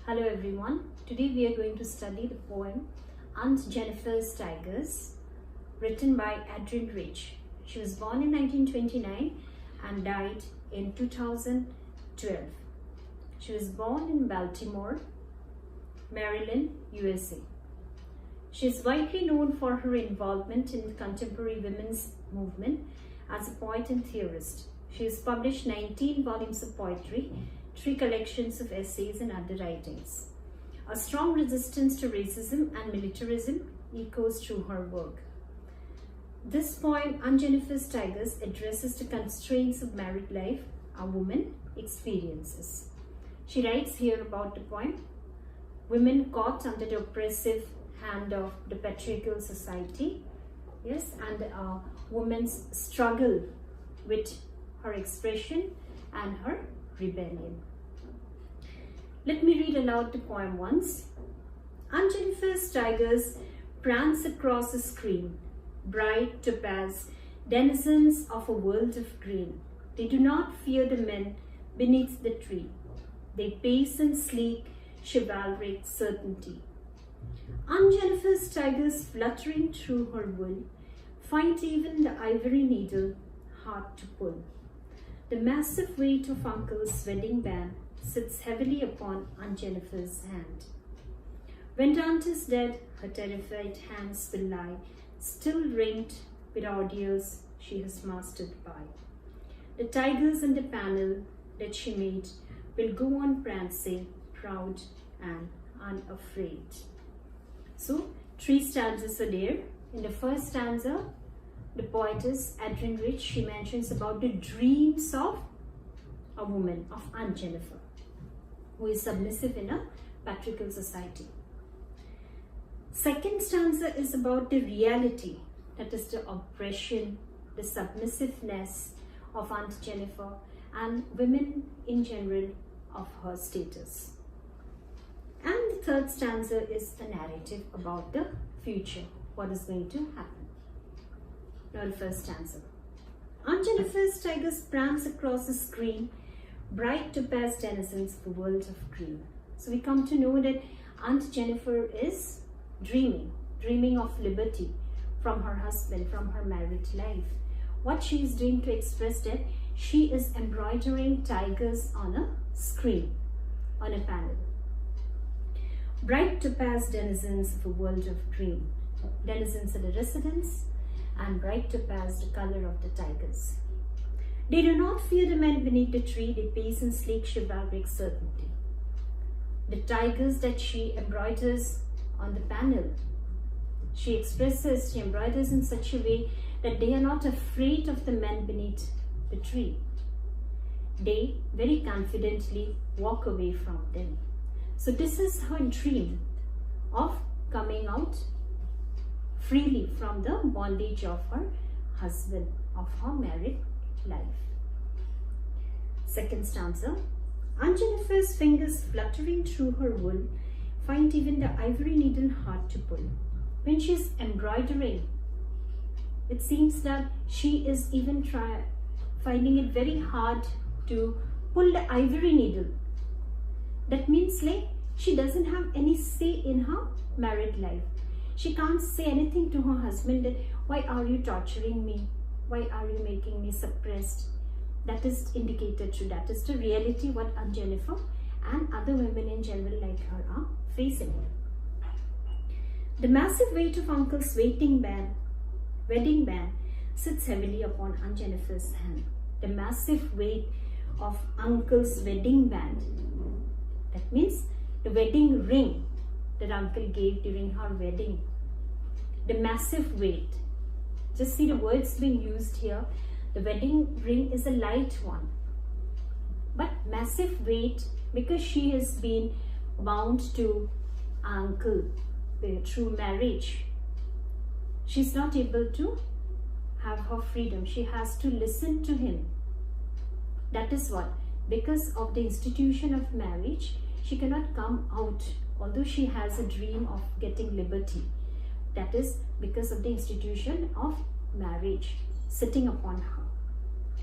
Hello everyone. Today we are going to study the poem Aunt Jennifer's Tigers, written by Adrienne Rich. She was born in 1929 and died in 2012. She was born in Baltimore, Maryland, USA. She is widely known for her involvement in the contemporary women's movement as a poet and theorist. She has published 19 volumes of poetry, 3 collections of essays and other writings. A strong resistance to racism and militarism echoes through her work. This poem, Aunt Jennifer's Tigers, addresses the constraints of married life a woman experiences. She writes here about the poem, women caught under the oppressive hand of the patriarchal society, yes, and a woman's struggle with her expression and her rebellion. Let me read aloud the poem once. Aunt Jennifer's tigers prance across a screen, bright topaz, denizens of a world of green. They do not fear the men beneath the tree. They pace in sleek, chivalric certainty. Aunt Jennifer's tigers fluttering through her wool find even the ivory needle hard to pull. The massive weight of Uncle's wedding band sits heavily upon Aunt Jennifer's hand. When Aunt is dead, her terrified hands will lie, still ringed with ordeals she has mastered by. The tigers in the panel that she made will go on prancing, proud and unafraid. So, 3 stanzas are there. In the first stanza, the poetess Adrienne Rich, she mentions about the dreams of a woman, of Aunt Jennifer, who is submissive in a patriarchal society. Second stanza is about the reality, that is the oppression, the submissiveness of Aunt Jennifer and women in general of her status. And the third stanza is a narrative about the future, what is going to happen. Now the first stanza. Aunt Jennifer's tigers prance across the screen, bright topaz denizens of the world of green. So we come to know that Aunt Jennifer is dreaming of liberty from her husband, from her married life. What she is doing to express that, she is embroidering tigers on a screen, on a panel. Bright topaz denizens of a world of green. Denizens are the residents, and bright topaz the color of the tigers. They do not fear the men beneath the tree, they pace in sleek chivalric certainty. The tigers that she embroiders on the panel, she embroiders in such a way that they are not afraid of the men beneath the tree. They very confidently walk away from them. So this is her dream of coming out freely from the bondage of her husband, of her married life. Second stanza. Aunt Jennifer's fingers fluttering through her wool find even the ivory needle hard to pull. When she is embroidering, it seems that she is even finding it very hard to pull the ivory needle. That means like she doesn't have any say in her married life. She can't say anything to her husband that, why are you torturing me? Why are you making me suppressed? That is indicated through, that is the reality what Aunt Jennifer and other women in general like her are facing. The massive weight of Uncle's wedding band sits heavily upon Aunt Jennifer's hand. The massive weight of Uncle's wedding band. That means the wedding ring that Uncle gave during her wedding. The massive weight. Just see the words being used here. The wedding ring is a light one. But massive weight because she has been bound to Uncle through marriage. She's not able to have her freedom. She has to listen to him. That is what. Because of the institution of marriage, she cannot come out, although she has a dream of getting liberty. That is because of the institution of marriage sitting upon her.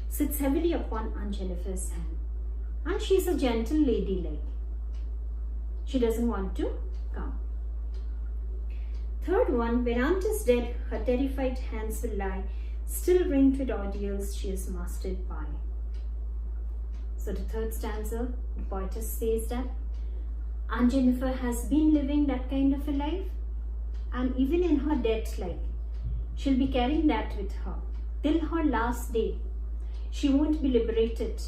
Sits heavily upon Aunt Jennifer's hand. And she is a gentle lady like. she doesn't want to come. Third one, when aunt is dead, her terrified hands will lie, still ringed with ordeals she is mastered by. So the third stanza, the poetess says that Aunt Jennifer has been living that kind of a life, and even in her death, she'll be carrying that with her till her last day. She won't be liberated.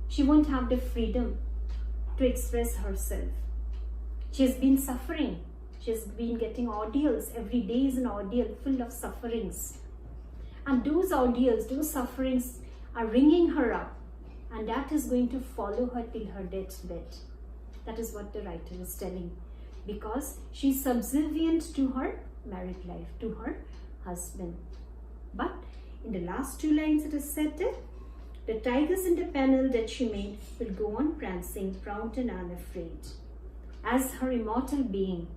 She won't have the freedom to express herself. She has been suffering. She has been getting ordeals. Every day is an ordeal full of sufferings. And those ordeals, those sufferings are ringing her up. And that is going to follow her till her deathbed. That is what the writer is telling. Because she is subservient to her married life, to her husband. But in the last two lines it is said that the tigers in the panel that she made will go on prancing, proud and unafraid. As her immortal being,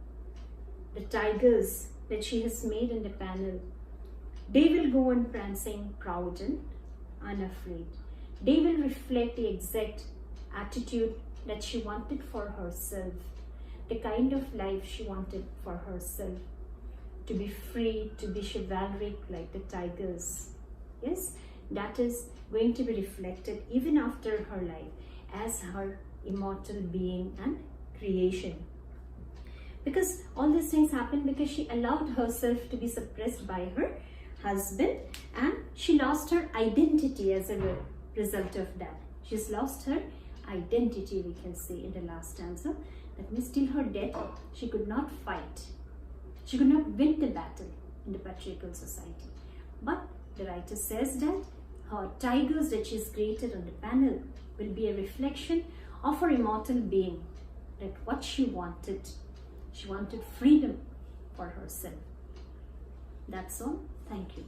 the tigers that she has made in the panel, they will go on prancing, proud and unafraid. They will reflect the exact attitude that she wanted for herself, the kind of life she wanted for herself, to be free, to be chivalric like the tigers. Yes, that is going to be reflected even after her life as her immortal being and creation. Because all these things happened because she allowed herself to be suppressed by her husband, and she lost her identity as a result of that. She's lost her identity, we can say, in the last stanza. That means till her death, she could not fight. She could not win the battle in the patriarchal society. But the writer says that her tigers that she's created on the panel will be a reflection of her immortal being, that what she wanted freedom for herself. That's all. Thank you.